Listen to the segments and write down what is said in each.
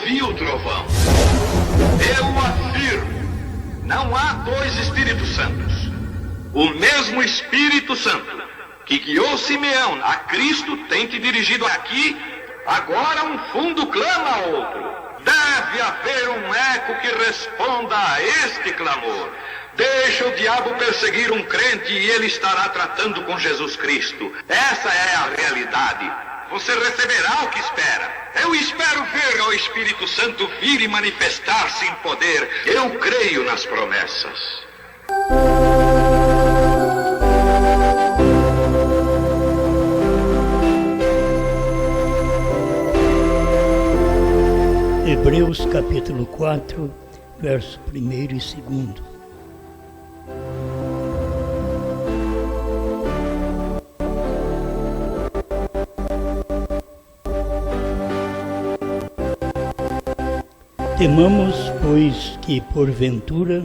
ouvi o trovão. Eu afirmo, não há dois Espíritos Santos. O mesmo Espírito Santo que guiou Simeão a Cristo tem te dirigido aqui, agora um fundo clama a outro. Deve haver um eco que responda a este clamor. Deixa o diabo perseguir um crente e ele estará tratando com Jesus Cristo. Essa é a realidade. Você receberá o que espera. Eu espero ver o Espírito Santo vir e manifestar-se em poder. Eu creio nas promessas. Hebreus capítulo 4, verso 1 e 2. Temamos, pois, que porventura,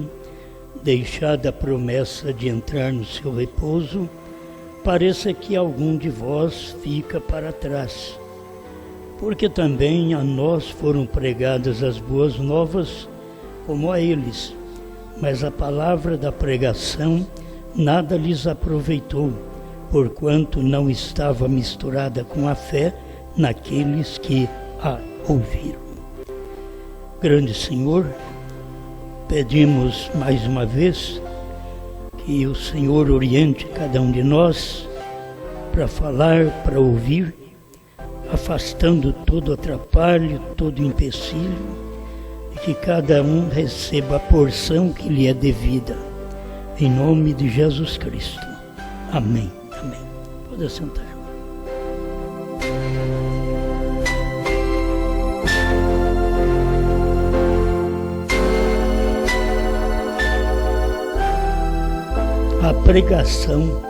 deixada a promessa de entrar no seu repouso, pareça que algum de vós fica para trás. Porque também a nós foram pregadas as boas novas, como a eles, mas a palavra da pregação nada lhes aproveitou, porquanto não estava misturada com a fé naqueles que a ouviram. Grande Senhor, pedimos mais uma vez que o Senhor oriente cada um de nós para falar, para ouvir, afastando todo atrapalho, todo empecilho, e que cada um receba a porção que lhe é devida. Em nome de Jesus Cristo. Amém. Amém. Pode sentar. A pregação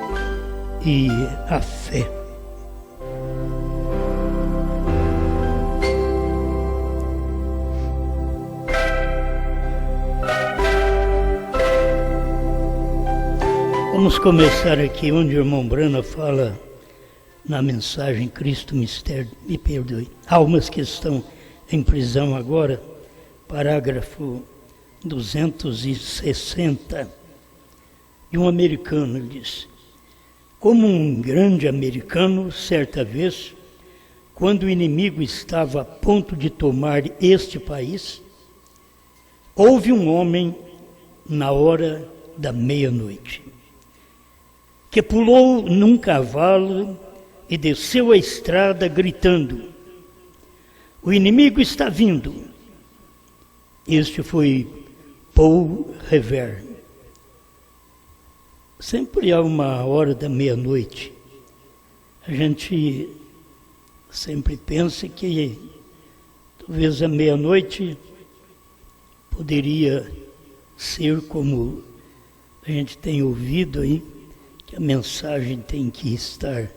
e a fé. Vamos começar aqui onde o irmão Brana fala na mensagem Cristo Mistério, me perdoe, almas que estão em prisão agora, parágrafo 260, de um americano, ele diz: como um grande americano, certa vez, quando o inimigo estava a ponto de tomar este país, houve um homem na hora da meia-noite, que pulou num cavalo e desceu a estrada gritando: o inimigo está vindo. Este foi Paul Revere. Sempre há uma hora da meia-noite. A gente sempre pensa que talvez a meia-noite poderia ser como a gente tem ouvido aí, que a mensagem tem que estar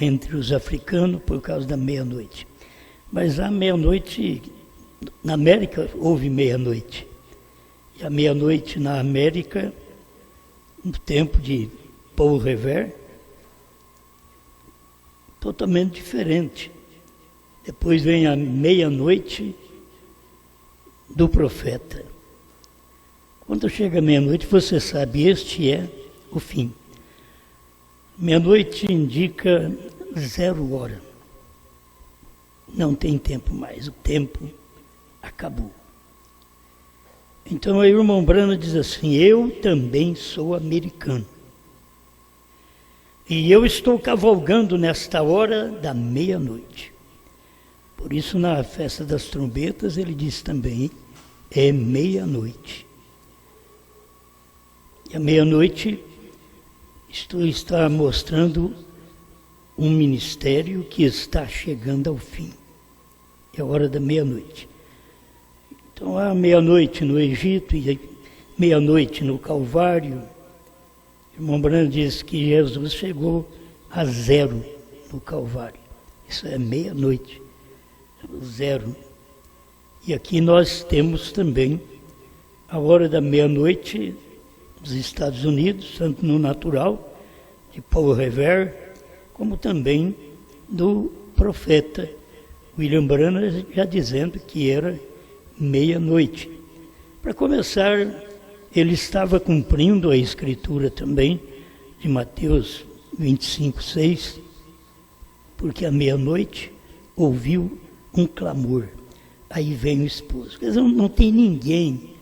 entre os africanos por causa da meia-noite. Mas a meia-noite, na América houve meia-noite. E a meia-noite na América, no tempo de Paul Revere, totalmente diferente. Depois vem a meia-noite do profeta. Quando chega a meia-noite, você sabe, este é o fim. Meia-noite indica 0 hora. Não tem tempo mais, o tempo acabou. Então o irmão Brana diz assim: eu também sou americano. E eu estou cavalgando nesta hora da meia-noite. Por isso na festa das trombetas ele diz também: é meia-noite. E a meia-noite está mostrando um ministério que está chegando ao fim. É a hora da meia-noite. Então há meia-noite no Egito e meia-noite no Calvário. O irmão Brana diz que Jesus chegou a 0 no Calvário. Isso é meia-noite, 0. E aqui nós temos também a hora da meia-noite dos Estados Unidos, tanto no natural, de Paul Revere, como também do profeta William Branham já dizendo que era meia-noite. Para começar, ele estava cumprindo a escritura também de Mateus 25:6, porque à meia-noite ouviu um clamor. Aí vem o esposo. Quer dizer, não tem ninguém.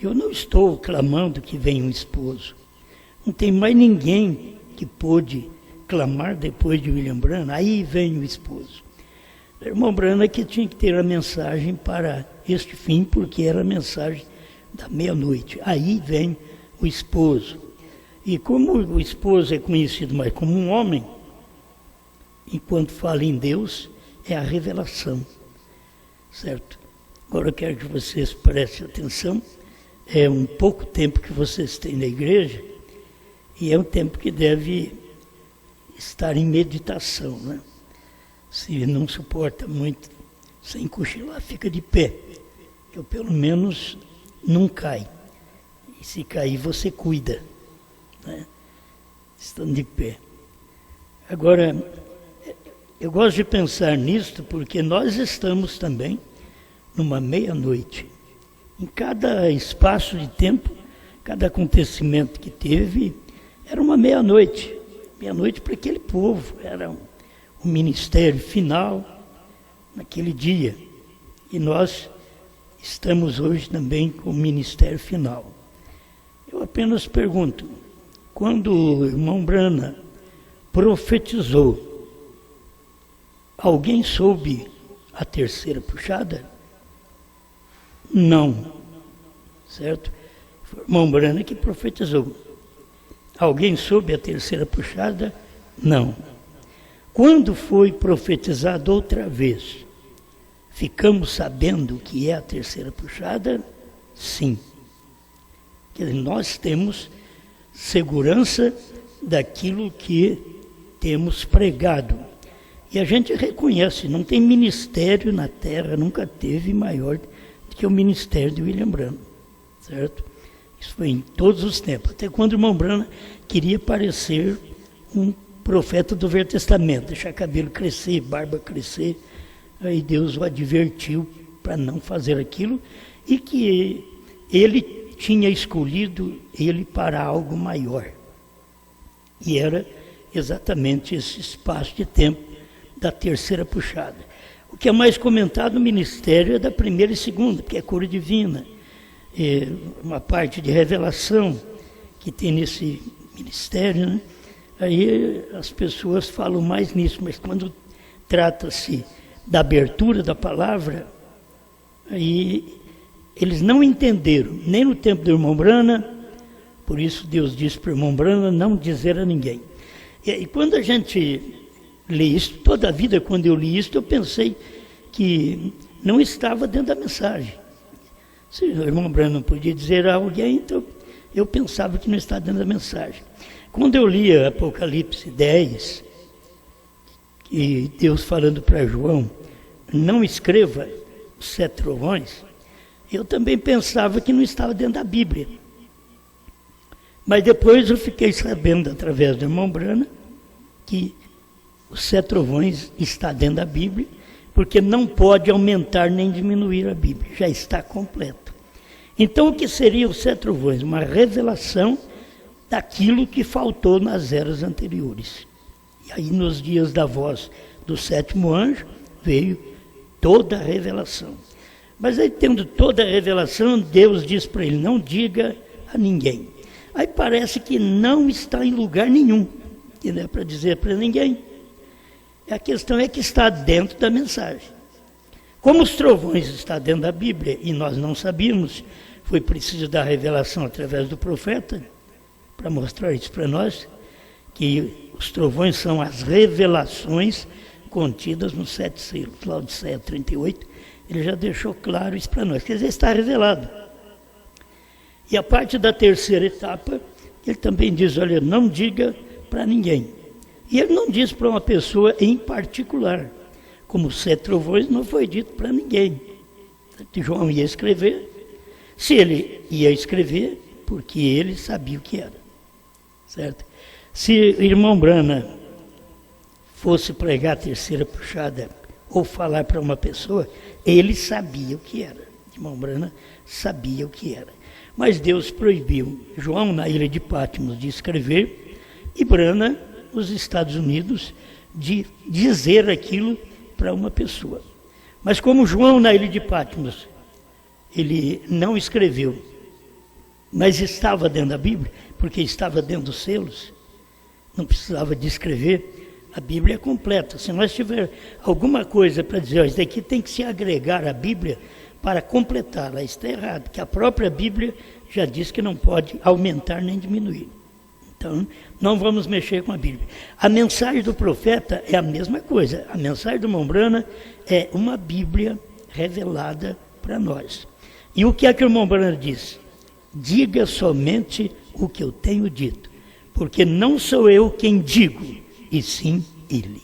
Eu não estou clamando que venha um esposo. Não tem mais ninguém que pôde clamar depois de William Branham. Aí vem o esposo. O irmão Branham que tinha que ter a mensagem para este fim, porque era a mensagem da meia-noite. Aí vem o esposo. E como o esposo é conhecido mais como um homem, enquanto fala em Deus, é a revelação. Certo? Agora eu quero que vocês prestem atenção. É um pouco tempo que vocês têm na igreja e é um tempo que deve estar em meditação, né? Se não suporta muito sem cochilar, fica de pé, que eu pelo menos não cai. E se cair, você cuida, né? Estando de pé. Agora, eu gosto de pensar nisto porque nós estamos também numa meia-noite. Em cada espaço de tempo, cada acontecimento que teve, era uma meia-noite. Meia-noite para aquele povo, era um ministério final naquele dia. E nós estamos hoje também com o ministério final. Eu apenas pergunto, quando o irmão Branham profetizou, alguém soube a terceira puxada? Não, certo? Foi o irmão Branham que profetizou. Alguém soube a terceira puxada? Não. Quando foi profetizado outra vez, ficamos sabendo o que é a terceira puxada? Sim. Quer dizer, nós temos segurança daquilo que temos pregado. E a gente reconhece, não tem ministério na terra, nunca teve maior do que o ministério de William Branham, certo? Isso foi em todos os tempos, até quando o irmão Branham queria parecer um profeta do Velho Testamento, deixar cabelo crescer, barba crescer, aí Deus o advertiu para não fazer aquilo, e que ele tinha escolhido ele para algo maior. E era exatamente esse espaço de tempo da terceira puxada. O que é mais comentado no ministério é da primeira e segunda, porque é cura divina, é uma parte de revelação que tem nesse ministério, né? Aí as pessoas falam mais nisso, mas quando trata-se da abertura da palavra, aí eles não entenderam, nem no tempo do irmão Branham, por isso Deus disse para o irmão Branham não dizer a ninguém. E quando a gente lê isso, toda a vida quando eu li isso, eu pensei que não estava dentro da mensagem. Se o irmão Branham não podia dizer a alguém, então eu pensava que não estava dentro da mensagem. Quando eu li Apocalipse 10, e Deus falando para João, não escreva os 7 trovões, eu também pensava que não estava dentro da Bíblia. Mas depois eu fiquei sabendo, através do irmão Branham, que os 7 trovões está dentro da Bíblia, porque não pode aumentar nem diminuir a Bíblia, já está completo. Então o que seria os 7 trovões? Uma revelação daquilo que faltou nas eras anteriores. E aí nos dias da voz do 7º anjo, veio toda a revelação. Mas aí tendo toda a revelação, Deus diz para ele, não diga a ninguém. Aí parece que não está em lugar nenhum, que não é para dizer para ninguém. A questão é que está dentro da mensagem. Como os trovões estão dentro da Bíblia, e nós não sabíamos, foi preciso dar revelação através do profeta, para mostrar isso para nós, que os trovões são as revelações contidas nos 7 selos. Laodiceia 38, ele já deixou claro isso para nós, quer dizer, está revelado. E a parte da terceira etapa, ele também diz, olha, não diga para ninguém. E ele não diz para uma pessoa em particular, como os 7 trovões não foi dito para ninguém. João ia escrever, se ele ia escrever, porque ele sabia o que era, certo? Se o irmão Branham fosse pregar a terceira puxada ou falar para uma pessoa, ele sabia o que era. Irmão Brana sabia o que era. Mas Deus proibiu João, na ilha de Patmos, de escrever, e Brana, nos Estados Unidos, de dizer aquilo para uma pessoa. Mas como João, na ilha de Patmos, ele não escreveu, mas estava dentro da Bíblia, porque estava dentro dos selos, não precisava de escrever, a Bíblia é completa. Se nós tiver alguma coisa para dizer, isso daqui tem que se agregar à Bíblia para completá-la, está errado, porque a própria Bíblia já diz que não pode aumentar nem diminuir. Então, não vamos mexer com a Bíblia. A mensagem do profeta é a mesma coisa. A mensagem do irmão Brana é uma Bíblia revelada para nós. E o que é que o irmão Brana diz? Diga somente o que eu tenho dito, porque não sou eu quem digo, e sim ele.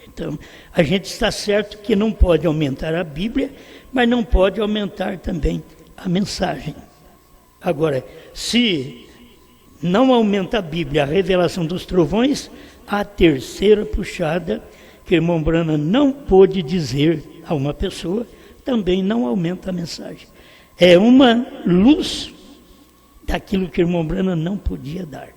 Então, a gente está certo que não pode aumentar a Bíblia, mas não pode aumentar também a mensagem. Agora, se não aumenta a Bíblia, a revelação dos trovões, a terceira puxada, que o irmão Brana não pôde dizer a uma pessoa, também não aumenta a mensagem. É uma luz daquilo que o irmão Brana não podia dar.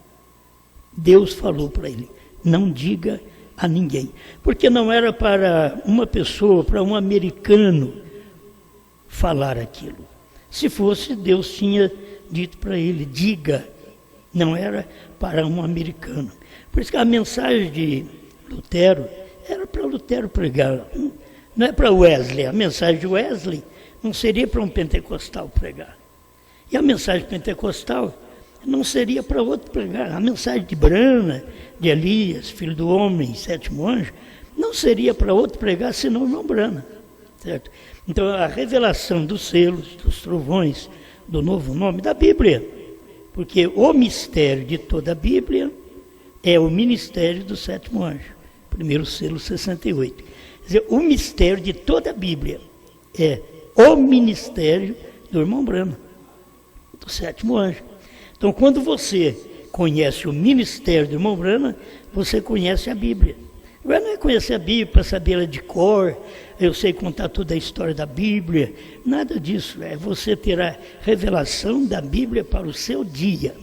Deus falou para ele, não diga a ninguém. Porque não era para uma pessoa, para um americano falar aquilo. Se fosse, Deus tinha dito para ele, diga. Não era para um americano. Por isso que a mensagem de Lutero era para Lutero pregar. Não é para Wesley. A mensagem de Wesley não seria para um pentecostal pregar. E a mensagem pentecostal não seria para outro pregar. A mensagem de Brana, de Elias, filho do homem, sétimo anjo, não seria para outro pregar, senão não Brana. Certo? Então, a revelação dos selos, dos trovões, do novo nome da Bíblia, porque o mistério de toda a Bíblia é o ministério do sétimo anjo, primeiro selo 68. Quer dizer, o mistério de toda a Bíblia é o ministério do irmão Brana, do sétimo anjo. Então, quando você conhece o ministério do irmão Brana, você conhece a Bíblia. Agora não é conhecer a Bíblia para saber ela de cor, eu sei contar toda a história da Bíblia, nada disso. É você ter a revelação da Bíblia para o seu dia.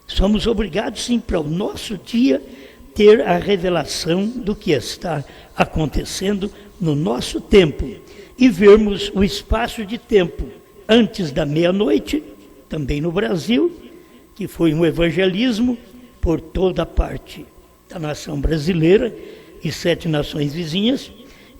Somos obrigados, sim, para o nosso dia, ter a revelação do que está acontecendo no nosso tempo. E vermos o espaço de tempo antes da meia-noite, também no Brasil, que foi um evangelismo por toda parte da nação brasileira e 7 nações vizinhas,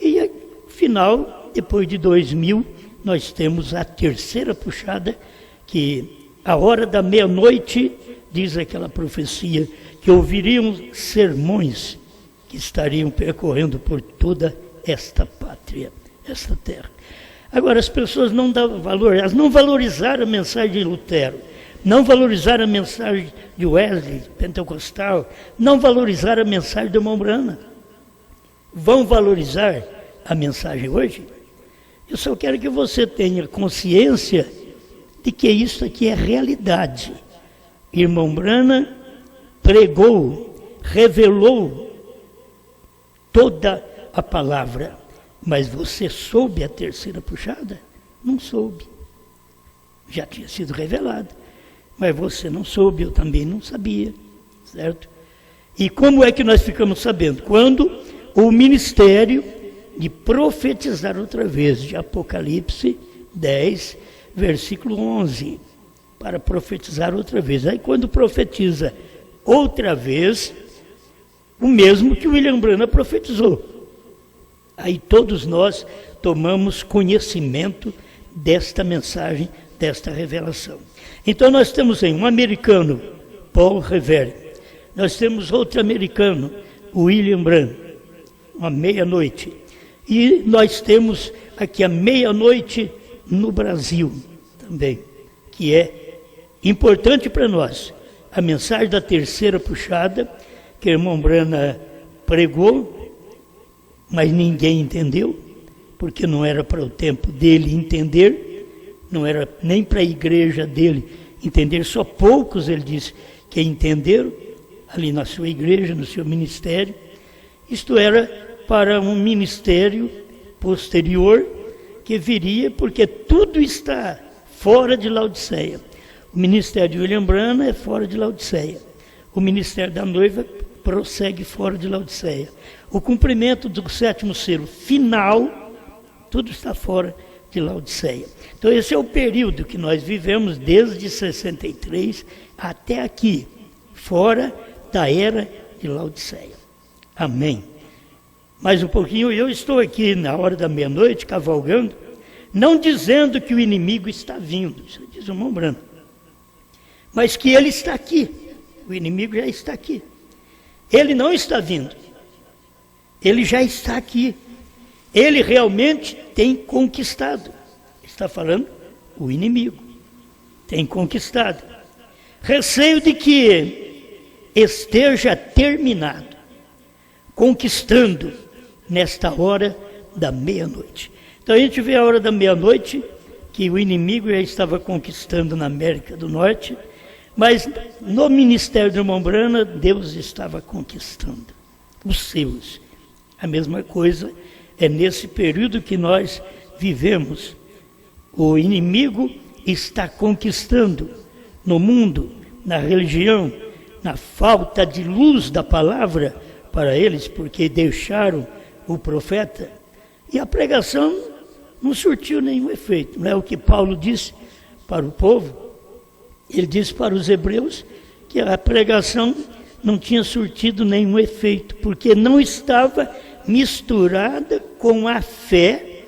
e ao final, depois de 2000, nós temos a terceira puxada, que a hora da meia-noite, diz aquela profecia, que ouviriam sermões que estariam percorrendo por toda esta pátria, esta terra. Agora, as pessoas não davam valor, elas não valorizaram a mensagem de Lutero, não valorizaram a mensagem de Wesley, pentecostal, não valorizaram a mensagem do irmão Brana. Vão valorizar a mensagem hoje? Eu só quero que você tenha consciência de que isso aqui é realidade. Irmão Brana pregou, revelou toda a palavra, mas você soube a terceira puxada? Não soube. Já tinha sido revelado. Mas você não soube, eu também não sabia, certo? E como é que nós ficamos sabendo? Quando o ministério de profetizar outra vez, de Apocalipse 10, versículo 11, para profetizar outra vez. Aí quando profetiza outra vez, o mesmo que William Branham profetizou. Aí todos nós tomamos conhecimento desta mensagem, desta revelação. Então nós temos aí um americano, Paul Revere, nós temos outro americano, William Branham, uma meia-noite, e nós temos aqui a meia-noite no Brasil também, que é importante para nós, a mensagem da terceira puxada, que o irmão Brana pregou, mas ninguém entendeu, porque não era para o tempo dele entender, não era nem para a igreja dele entender, só poucos, ele disse, que entenderam, ali na sua igreja, no seu ministério. Isto era para um ministério posterior que viria, porque tudo está fora de Laodiceia. O ministério de William Branham é fora de Laodiceia. O ministério da noiva prossegue fora de Laodiceia. O cumprimento do 7º selo final, tudo está fora de Laodiceia. Então esse é o período que nós vivemos desde 63 até aqui, fora da era de Laodiceia. Amém. Mais um pouquinho, eu estou aqui na hora da meia-noite, cavalgando, não dizendo que o inimigo está vindo, isso diz o irmão Branham, mas que ele está aqui, o inimigo já está aqui. Ele não está vindo, ele já está aqui, ele realmente tem conquistado, está falando o inimigo, tem conquistado. Receio de que esteja terminado, conquistando nesta hora da meia-noite. Então a gente vê a hora da meia-noite, que o inimigo já estava conquistando na América do Norte, mas no ministério do irmão Branham, Deus estava conquistando os seus. A mesma coisa é nesse período que nós vivemos. O inimigo está conquistando no mundo, na religião, na falta de luz da palavra para eles, porque deixaram o profeta, e a pregação não surtiu nenhum efeito. Não é o que Paulo disse para o povo? Ele disse para os hebreus que a pregação não tinha surtido nenhum efeito, porque não estava misturada com a fé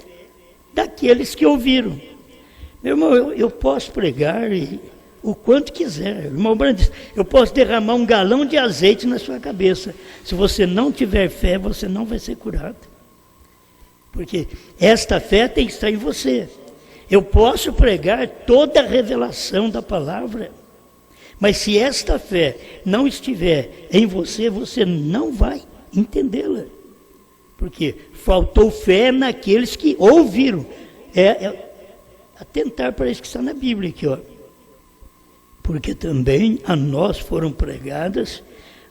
daqueles que ouviram. Meu irmão, eu posso pregar o quanto quiser. O irmão Branham disse, eu posso derramar um galão de azeite na sua cabeça. Se você não tiver fé, você não vai ser curado. Porque esta fé tem que estar em você. Eu posso pregar toda a revelação da palavra, mas se esta fé não estiver em você, você não vai entendê-la. Porque faltou fé naqueles que ouviram. Atentar para isso que está na Bíblia aqui, ó. Porque também a nós foram pregadas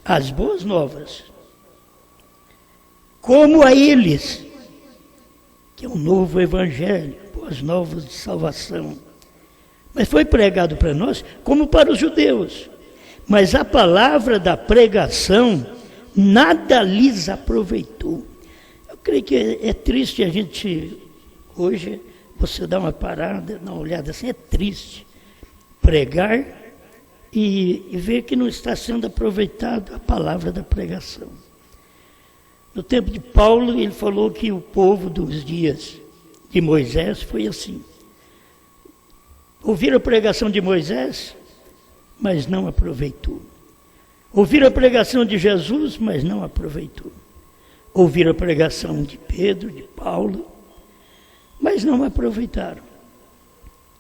as boas novas, como a eles, que é um novo evangelho, boas novas de salvação. Mas foi pregado para nós como para os judeus. Mas a palavra da pregação nada lhes aproveitou. Eu creio que é triste a gente, hoje, você dá uma parada, dá uma olhada assim, é triste pregar e ver que não está sendo aproveitado a palavra da pregação. No tempo de Paulo, ele falou que o povo dos dias de Moisés foi assim. Ouviram a pregação de Moisés, mas não aproveitou. Ouviram a pregação de Jesus, mas não aproveitou. Ouviram a pregação de Pedro, de Paulo, mas não aproveitaram.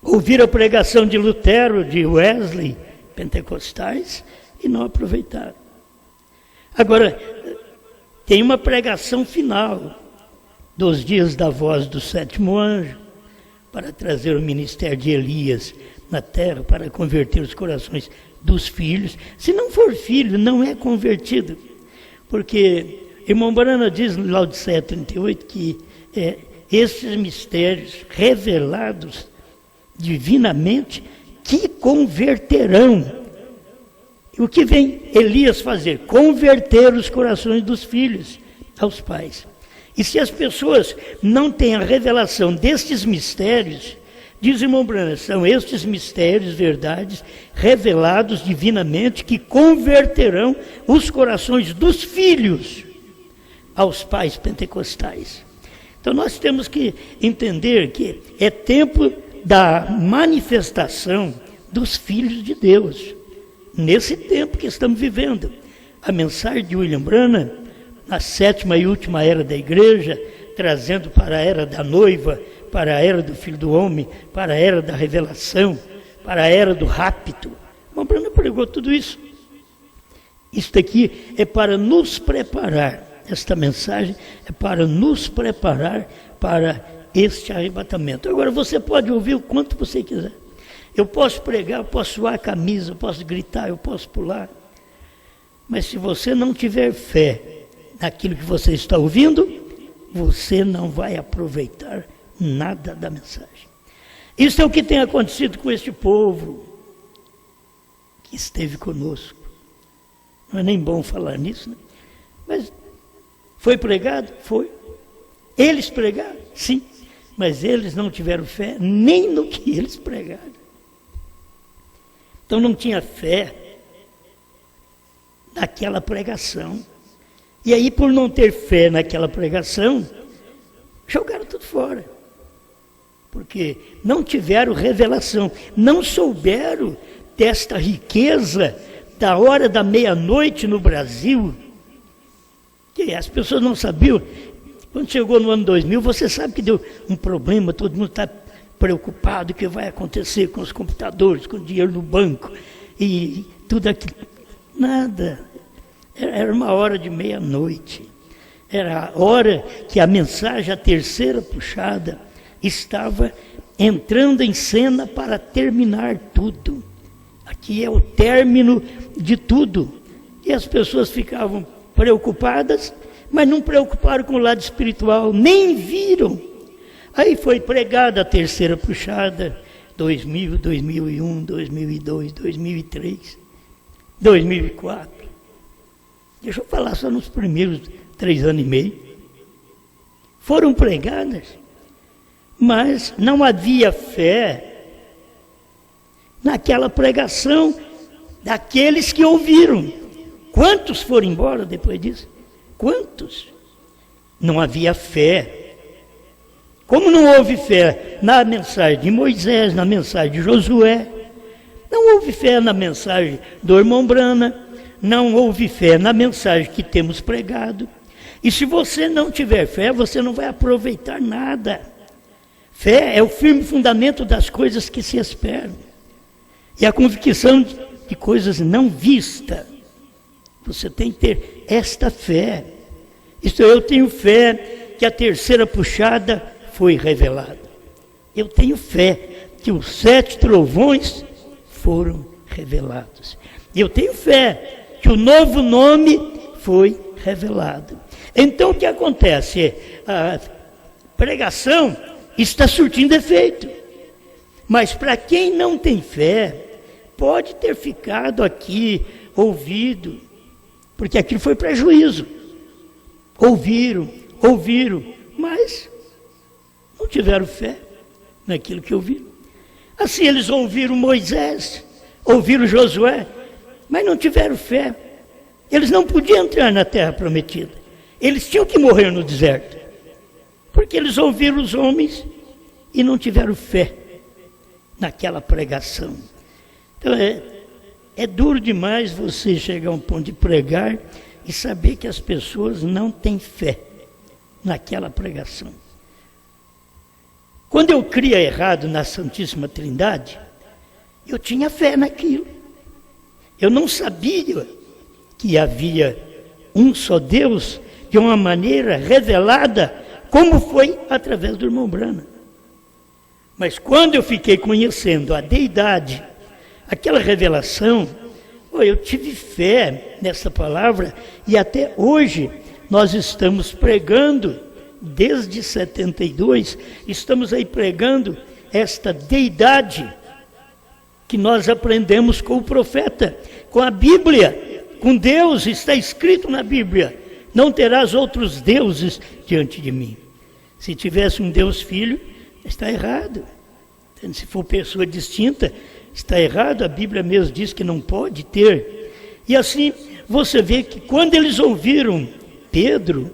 Ouviram a pregação de Lutero, de Wesley, pentecostais, e não aproveitaram. Agora, tem uma pregação final dos dias da voz do 7º anjo, para trazer o ministério de Elias na terra, para converter os corações dos filhos. Se não for filho, não é convertido. Porque irmão Branham diz em Laodiceia 38 que esses mistérios revelados divinamente que converterão. O que vem Elias fazer? Converter os corações dos filhos aos pais. E se as pessoas não têm a revelação destes mistérios, diz o irmão Branham, são estes mistérios, verdades, revelados divinamente, que converterão os corações dos filhos aos pais pentecostais. Então nós temos que entender que é tempo da manifestação dos filhos de Deus. Nesse tempo que estamos vivendo, a mensagem de William Branham, na 7ª e última era da igreja, trazendo para a era da noiva, para a era do Filho do Homem, para a era da revelação, para a era do rapto. O irmão Branham pregou tudo isso. Isto aqui é para nos preparar, esta mensagem é para nos preparar para este arrebatamento. Agora você pode ouvir o quanto você quiser. Eu posso pregar, eu posso suar a camisa, eu posso gritar, eu posso pular. Mas se você não tiver fé naquilo que você está ouvindo, você não vai aproveitar nada da mensagem. Isso é o que tem acontecido com este povo que esteve conosco. Não é nem bom falar nisso, né? Mas foi pregado? Foi. Eles pregaram? Sim. Mas eles não tiveram fé nem no que eles pregaram. Então não tinha fé naquela pregação. E aí, por não ter fé naquela pregação, jogaram tudo fora. Porque não tiveram revelação, não souberam desta riqueza da hora da meia-noite no Brasil. Que as pessoas não sabiam. Quando chegou no ano 2000, você sabe que deu um problema, todo mundo está preocupado, o que vai acontecer com os computadores, com o dinheiro no banco, e tudo aquilo. Nada. Era uma hora de meia-noite. Era a hora que a mensagem, a terceira puxada, estava entrando em cena para terminar tudo. Aqui é o término de tudo. E as pessoas ficavam preocupadas, mas não preocuparam com o lado espiritual, nem viram. Aí foi pregada a terceira puxada, 2000, 2001, 2002, 2003, 2004. Deixa eu falar só nos primeiros 3 anos e meio. Foram pregadas, mas não havia fé naquela pregação daqueles que ouviram. Quantos foram embora depois disso? Quantos? Não havia fé. Como não houve fé na mensagem de Moisés, na mensagem de Josué, não houve fé na mensagem do irmão Brana, não houve fé na mensagem que temos pregado. E se você não tiver fé, você não vai aproveitar nada. Fé é o firme fundamento das coisas que se esperam. E a convicção de coisas não vistas. Você tem que ter esta fé. Isto eu tenho fé que a terceira puxada foi revelada. Eu tenho fé que os 7 trovões foram revelados. Eu tenho fé que o novo nome foi revelado. Então o que acontece? A pregação está surtindo efeito. Mas para quem não tem fé, pode ter ficado aqui, ouvido, porque aquilo foi prejuízo. Ouviram, mas não tiveram fé naquilo que ouviram. Assim eles ouviram Moisés, ouviram Josué, mas não tiveram fé. Eles não podiam entrar na terra prometida. Eles tinham que morrer no deserto. Porque eles ouviram os homens e não tiveram fé naquela pregação. Então é duro demais você chegar a um ponto de pregar e saber que as pessoas não têm fé naquela pregação. Quando eu cria errado na Santíssima Trindade, eu tinha fé naquilo. Eu não sabia que havia um só Deus de uma maneira revelada, como foi através do irmão Brana. Mas quando eu fiquei conhecendo a deidade, aquela revelação, eu tive fé nessa palavra e até hoje nós estamos pregando, desde 72, estamos aí pregando esta deidade que nós aprendemos com o profeta, com a Bíblia, com Deus. Está escrito na Bíblia: não terás outros deuses diante de mim. Se tivesse um Deus Filho, está errado. Se for pessoa distinta, está errado. A Bíblia mesmo diz que não pode ter. E assim, você vê que quando eles ouviram Pedro,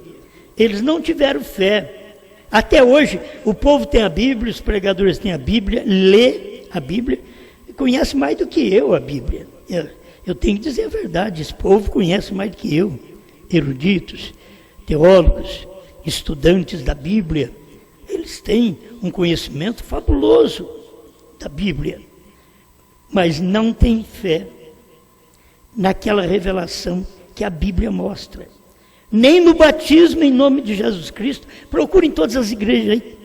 eles não tiveram fé. Até hoje, o povo tem a Bíblia, os pregadores têm a Bíblia, lê a Bíblia, e conhece mais do que eu a Bíblia. Eu tenho que dizer a verdade, esse povo conhece mais do que eu. Eruditos, teólogos, estudantes da Bíblia, eles têm um conhecimento fabuloso da Bíblia, mas não têm fé naquela revelação que a Bíblia mostra. Nem no batismo em nome de Jesus Cristo. Procurem todas as igrejas aí.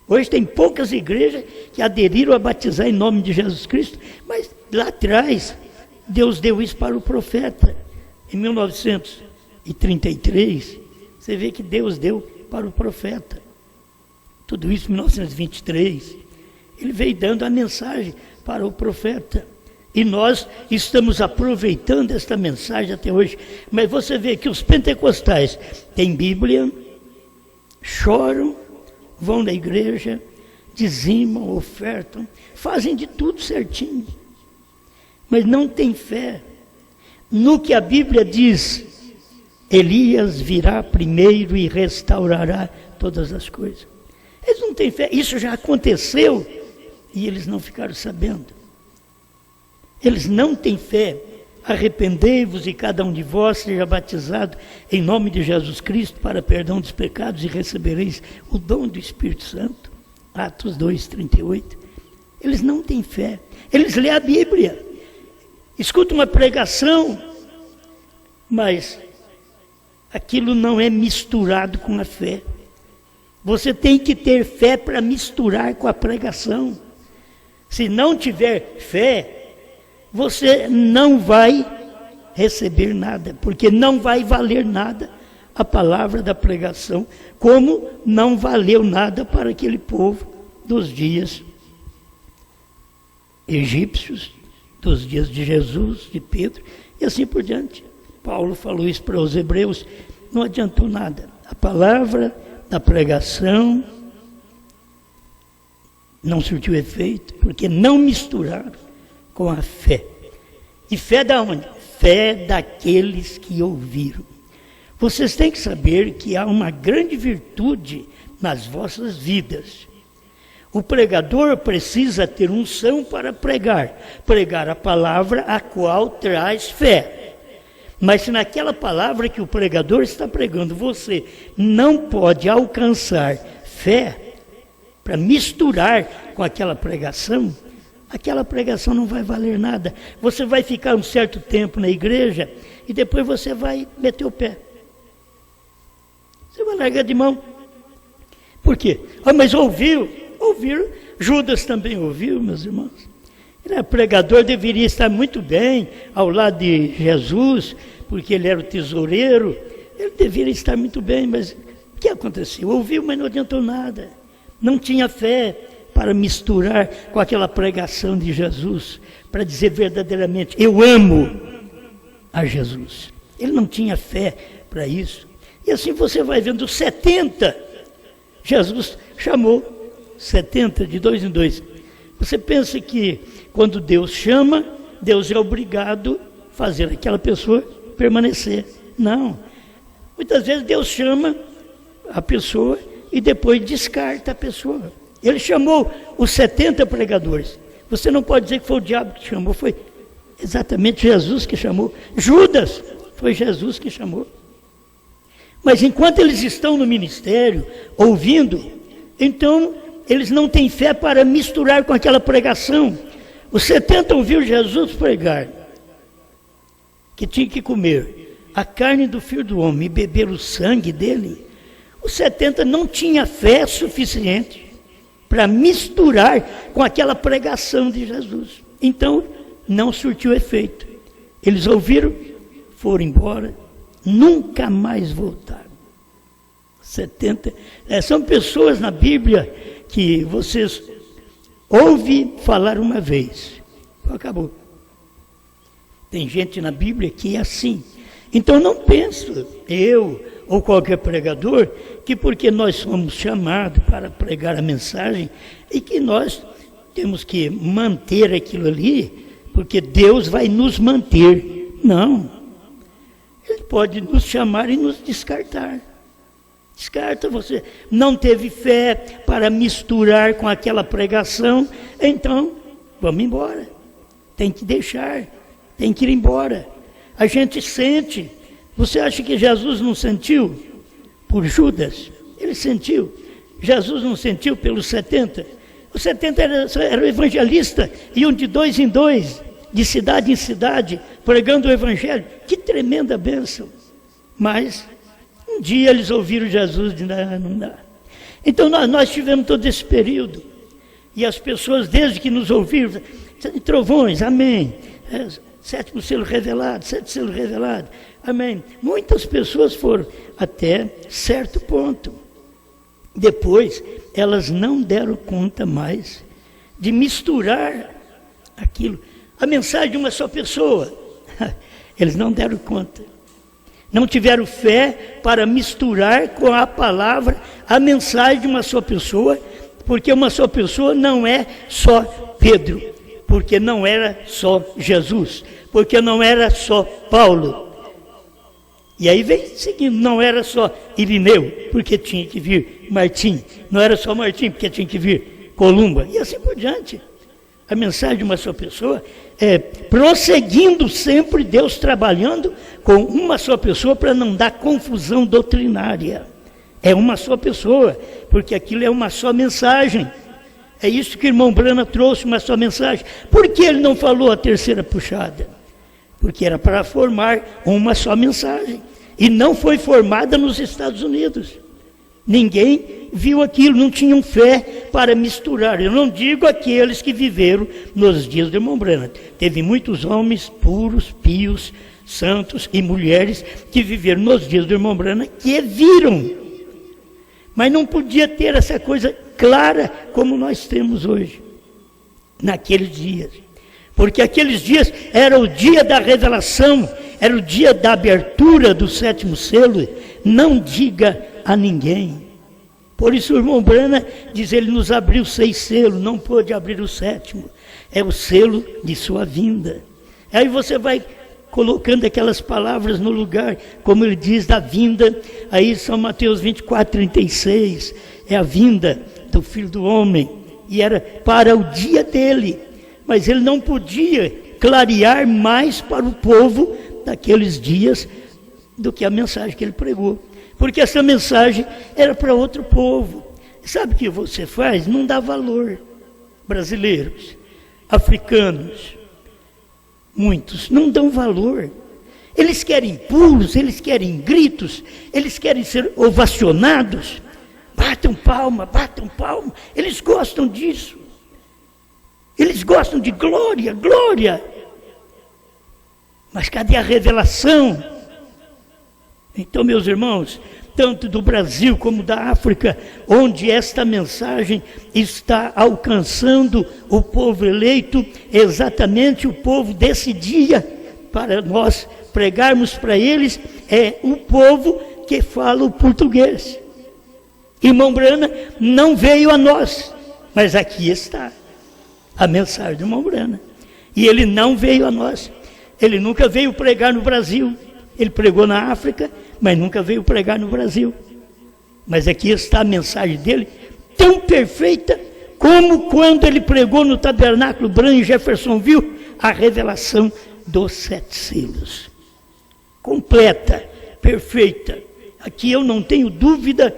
Hoje tem poucas igrejas que aderiram a batizar em nome de Jesus Cristo, mas lá atrás Deus deu isso para o profeta, em 1900 e 33, você vê que Deus deu para o profeta. Tudo isso em 1923. Ele veio dando a mensagem para o profeta. E nós estamos aproveitando esta mensagem até hoje. Mas você vê que os pentecostais têm Bíblia, choram, vão na igreja, dizimam, ofertam, fazem de tudo certinho. Mas não têm fé no que a Bíblia diz. Elias virá primeiro e restaurará todas as coisas. Eles não têm fé, isso já aconteceu e eles não ficaram sabendo. Eles não têm fé. Arrependei-vos e cada um de vós seja batizado em nome de Jesus Cristo para perdão dos pecados e recebereis o dom do Espírito Santo. Atos 2:38. Eles não têm fé. Eles lêem a Bíblia, escutam uma pregação, mas aquilo não é misturado com a fé. Você tem que ter fé para misturar com a pregação. Se não tiver fé, você não vai receber nada, porque não vai valer nada a palavra da pregação, como não valeu nada para aquele povo dos dias egípcios, dos dias de Jesus, de Pedro, e assim por diante. Paulo falou isso para os hebreus, não adiantou nada. A palavra da pregação não surtiu efeito, porque não misturaram com a fé. E fé da onde? Fé daqueles que ouviram. Vocês têm que saber que há uma grande virtude nas vossas vidas. O pregador precisa ter unção para pregar a palavra a qual traz fé. Mas se naquela palavra que o pregador está pregando você não pode alcançar fé para misturar com aquela pregação não vai valer nada. Você vai ficar um certo tempo na igreja e depois você vai meter o pé. Você vai largar de mão. Por quê? Mas ouviram. Judas também ouviu, meus irmãos. Ele era pregador, deveria estar muito bem ao lado de Jesus, porque ele era o tesoureiro. Ele deveria estar muito bem, mas o que aconteceu? Ouviu, mas não adiantou nada. Não tinha fé para misturar com aquela pregação de Jesus, para dizer verdadeiramente, eu amo a Jesus. Ele não tinha fé para isso. E assim você vai vendo, 70, Jesus chamou 70 de 2 em 2. Você pensa que quando Deus chama, Deus é obrigado a fazer aquela pessoa permanecer. Não. Muitas vezes Deus chama a pessoa e depois descarta a pessoa. Ele chamou os 70 pregadores. Você não pode dizer que foi o diabo que chamou, foi exatamente Jesus que chamou. Judas, foi Jesus que chamou. Mas enquanto eles estão no ministério, ouvindo, então eles não têm fé para misturar com aquela pregação. Os 70 ouviram Jesus pregar que tinha que comer a carne do Filho do Homem e beber o sangue dele. Os 70 não tinham fé suficiente para misturar com aquela pregação de Jesus. Então, não surtiu efeito. Eles ouviram, foram embora, nunca mais voltaram. 70, são pessoas na Bíblia que vocês ouvem falar uma vez, acabou. Tem gente na Bíblia que é assim. Então não penso, eu ou qualquer pregador, que porque nós somos chamados para pregar a mensagem e que nós temos que manter aquilo ali, porque Deus vai nos manter. Não. Ele pode nos chamar e nos descartar. Descarta você. Não teve fé para misturar com aquela pregação, então vamos embora. Tem que deixar, tem que ir embora. A gente sente. Você acha que Jesus não sentiu por Judas? Ele sentiu. Jesus não sentiu pelos 70? Os 70 eram evangelistas, iam de 2 em 2, de cidade em cidade, pregando o evangelho. Que tremenda bênção. Mas um dia eles ouviram Jesus e não dá. Então nós tivemos todo esse período. E as pessoas, desde que nos ouviram, trovões, amém. 7º selo revelado, 7 selos revelados. Amém. Muitas pessoas foram até certo ponto. Depois, elas não deram conta mais de misturar aquilo. A mensagem de uma só pessoa. Eles não deram conta. Não tiveram fé para misturar com a palavra a mensagem de uma só pessoa, porque uma só pessoa não é só Pedro, porque não era só Jesus, porque não era só Paulo. E aí vem seguindo, não era só Irineu, porque tinha que vir Martim, não era só Martim, porque tinha que vir Columba, e assim por diante. A mensagem de uma só pessoa é prosseguindo sempre, Deus trabalhando com uma só pessoa para não dar confusão doutrinária. É uma só pessoa, porque aquilo é uma só mensagem. É isso que o irmão Brana trouxe, uma só mensagem. Por que ele não falou a terceira puxada? Porque era para formar uma só mensagem. E não foi formada nos Estados Unidos. Ninguém viu aquilo, não tinham fé para misturar. Eu não digo aqueles que viveram nos dias do irmão Branham. Teve muitos homens puros, pios, santos e mulheres que viveram nos dias do irmão Branham que viram. Mas não podia ter essa coisa clara como nós temos hoje, naqueles dias. Porque aqueles dias era o dia da revelação, era o dia da abertura do 7º selo. Não diga a ninguém. Por isso o irmão Brana diz, ele nos abriu 6 selos, não pôde abrir o 7º. É o selo de sua vinda. Aí você vai colocando aquelas palavras no lugar, como ele diz da vinda, aí São Mateus 24:36, é a vinda do Filho do Homem, e era para o dia dele, mas ele não podia clarear mais para o povo daqueles dias do que a mensagem que ele pregou, porque essa mensagem era para outro povo. Sabe o que você faz? Não dá valor. Brasileiros, africanos, muitos não dão valor. Eles querem pulos, eles querem gritos, eles querem ser ovacionados. Batam palma. Eles gostam disso. Eles gostam de glória, glória. Mas cadê a revelação? Então, meus irmãos, tanto do Brasil como da África, onde esta mensagem está alcançando o povo eleito, exatamente o povo desse dia, para nós pregarmos para eles, é o povo que fala o português. Irmão Brana não veio a nós, mas aqui está a mensagem do irmão Brana. E ele não veio a nós, ele nunca veio pregar no Brasil, ele pregou na África, mas nunca veio pregar no Brasil. Mas aqui está a mensagem dele, tão perfeita como quando ele pregou no Tabernáculo Branham em Jeffersonville, a revelação dos 7 selos. Completa, perfeita. Aqui eu não tenho dúvida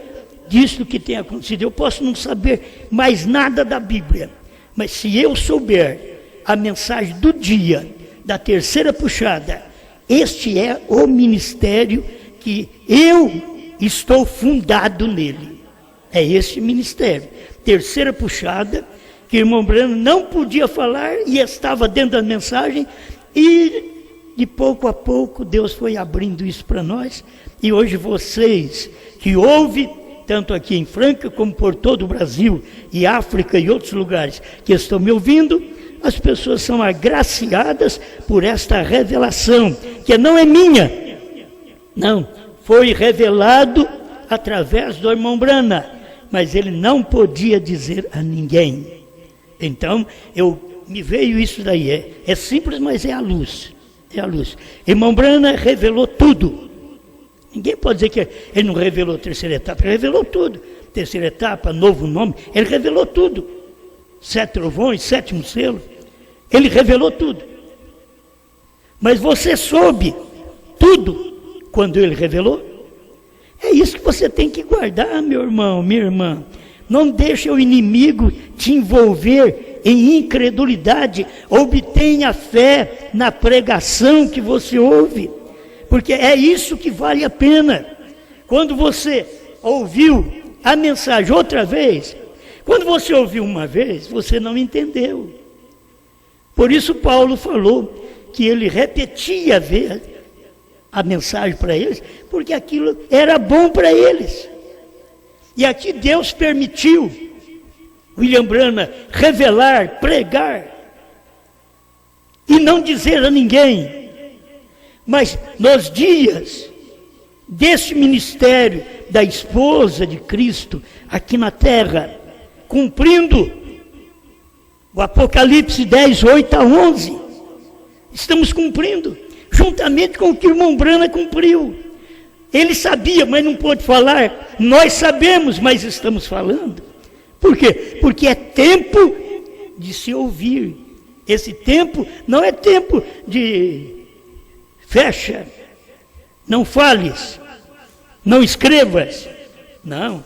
disso que tem acontecido. Eu posso não saber mais nada da Bíblia, mas se eu souber a mensagem do dia, da terceira puxada, este é o ministério que eu estou fundado nele. É esse ministério. Terceira puxada, que o irmão Brano não podia falar e estava dentro da mensagem, e de pouco a pouco Deus foi abrindo isso para nós, e hoje vocês que ouvem, tanto aqui em Franca como por todo o Brasil e África e outros lugares que estão me ouvindo, as pessoas são agraciadas por esta revelação, que não é minha, não, foi revelado através do irmão Brana, mas ele não podia dizer a ninguém. Então, me veio isso daí, é simples, mas é a luz, é a luz. Irmão Brana revelou tudo. Ninguém pode dizer que ele não revelou a terceira etapa, ele revelou tudo. Terceira etapa, novo nome, ele revelou tudo. 7 trovões, 7º selo, ele revelou tudo. Mas você soube tudo quando ele revelou? É isso que você tem que guardar, meu irmão, minha irmã. Não deixe o inimigo te envolver em incredulidade. Obtenha fé na pregação que você ouve, porque é isso que vale a pena. Quando você ouviu a mensagem outra vez, quando você ouviu uma vez, você não entendeu. Por isso Paulo falou que ele repetia a mensagem para eles, porque aquilo era bom para eles. E aqui Deus permitiu William Branham revelar, pregar, e não dizer a ninguém. Mas nos dias desse ministério da esposa de Cristo aqui na terra, cumprindo o Apocalipse 10, 8 a 11, estamos cumprindo, juntamente com o que o irmão Branham cumpriu. Ele sabia, mas não pôde falar. Nós sabemos, mas estamos falando. Por quê? Porque é tempo de se ouvir. Esse tempo não é tempo de fecha, não fales, não escrevas. Não.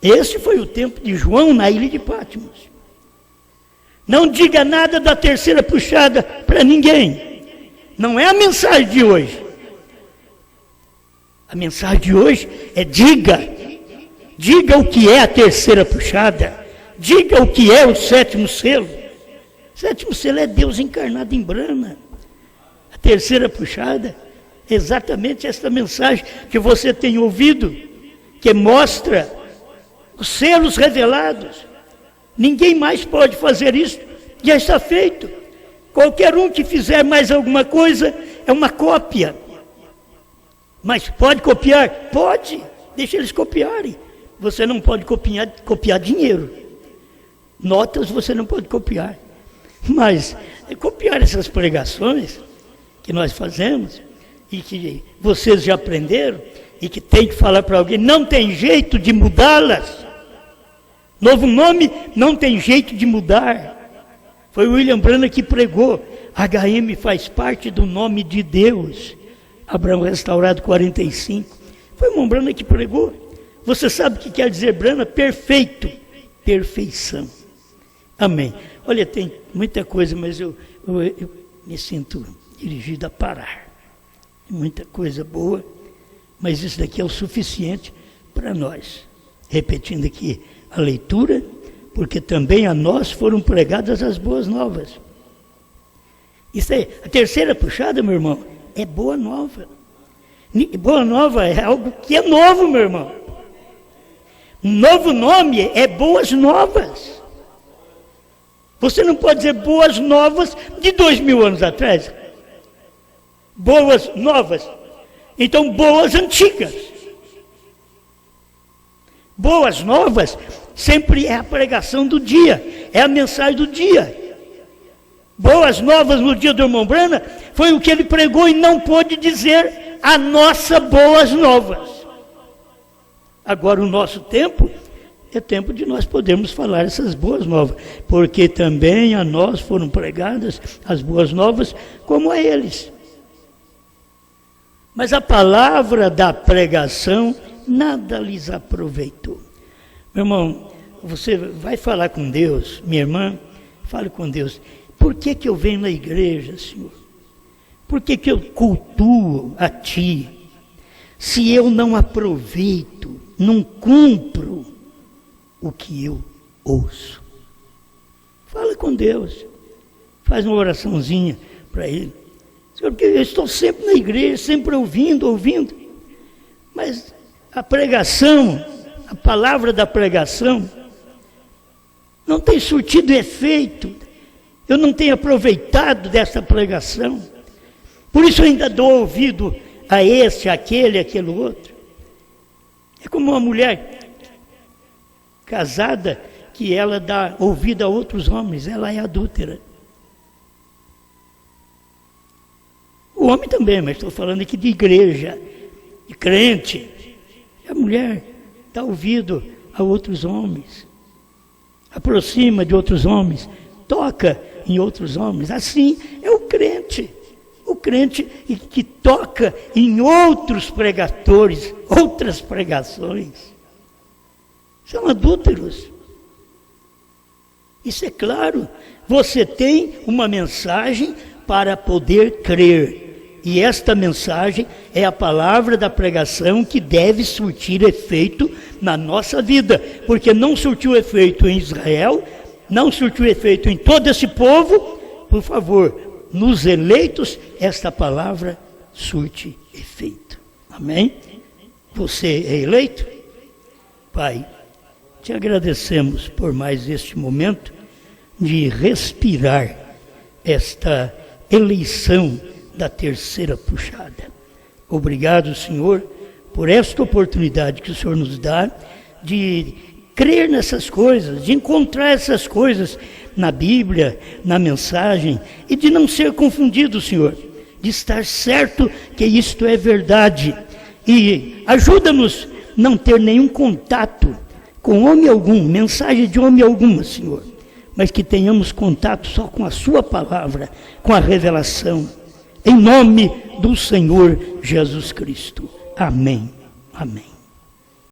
Esse foi o tempo de João na ilha de Patmos. Não diga nada da terceira puxada para ninguém. Não é a mensagem de hoje. A mensagem de hoje é diga o que é a terceira puxada, diga o que é o sétimo selo. O sétimo selo é Deus encarnado em Branham. A terceira puxada é exatamente esta mensagem que você tem ouvido, que mostra os selos revelados. Ninguém mais pode fazer isso, já está feito. Qualquer um que fizer mais alguma coisa é uma cópia. Mas pode copiar? Pode, deixa eles copiarem. Você não pode copiar dinheiro. Notas você não pode copiar. Mas copiar essas pregações que nós fazemos, e que vocês já aprenderam, e que tem que falar para alguém, não tem jeito de mudá-las. Novo nome não tem jeito de mudar. Foi o William Branham que pregou. HM faz parte do nome de Deus. Abraão Restaurado 45. Foi o irmão Branham que pregou. Você sabe o que quer dizer Branham? Perfeito. Perfeição. Amém. Olha, tem muita coisa, mas eu me sinto dirigido a parar. Muita coisa boa, mas isso daqui é o suficiente para nós. Repetindo aqui a leitura, porque também a nós foram pregadas as boas novas. Isso aí, a terceira puxada, meu irmão, é boa nova. Boa nova é algo que é novo, meu irmão. Um novo nome é boas novas. Você não pode dizer boas novas de 2000 anos atrás. Boas novas. Então, boas antigas. Boas novas sempre é a pregação do dia, é a mensagem do dia. Boas novas no dia do irmão Branham foi o que ele pregou e não pôde dizer a nossa boas novas. Agora o nosso tempo é tempo de nós podermos falar essas boas novas, porque também a nós foram pregadas as boas novas como a eles. Mas a palavra da pregação nada lhes aproveitou. Meu irmão, você vai falar com Deus, minha irmã, fale com Deus. Por que eu venho na igreja, Senhor? Por que eu cultuo a Ti? Se eu não aproveito, não cumpro o que eu ouço. Fala com Deus. Faz uma oraçãozinha para Ele. Senhor, porque eu estou sempre na igreja, sempre ouvindo. Mas a pregação, a palavra da pregação, não tem surtido efeito. Eu não tenho aproveitado dessa pregação. Por isso eu ainda dou ouvido a esse, aquele outro. É como uma mulher casada que ela dá ouvido a outros homens. Ela é adúltera. O homem também, mas estou falando aqui de igreja, de crente. A mulher dá ouvido a outros homens. Aproxima de outros homens. Toca em outros homens. Assim é o crente que toca em outros pregadores, outras pregações. São adúlteros. Isso é claro. Você tem uma mensagem para poder crer. E esta mensagem é a palavra da pregação que deve surtir efeito na nossa vida. Porque não surtiu efeito em Israel, não surtiu efeito em todo esse povo. Por favor, nos eleitos, esta palavra surte efeito. Amém? Você é eleito? Pai, te agradecemos por mais este momento de respirar esta eleição da terceira puxada. Obrigado, Senhor, por esta oportunidade que o Senhor nos dá de crer nessas coisas, de encontrar essas coisas na Bíblia, na mensagem, e de não ser confundido, Senhor, de estar certo que isto é verdade. E ajuda-nos a não ter nenhum contato com homem algum, mensagem de homem alguma, Senhor, mas que tenhamos contato só com a sua palavra, com a revelação, em nome do Senhor Jesus Cristo. Amém. Amém.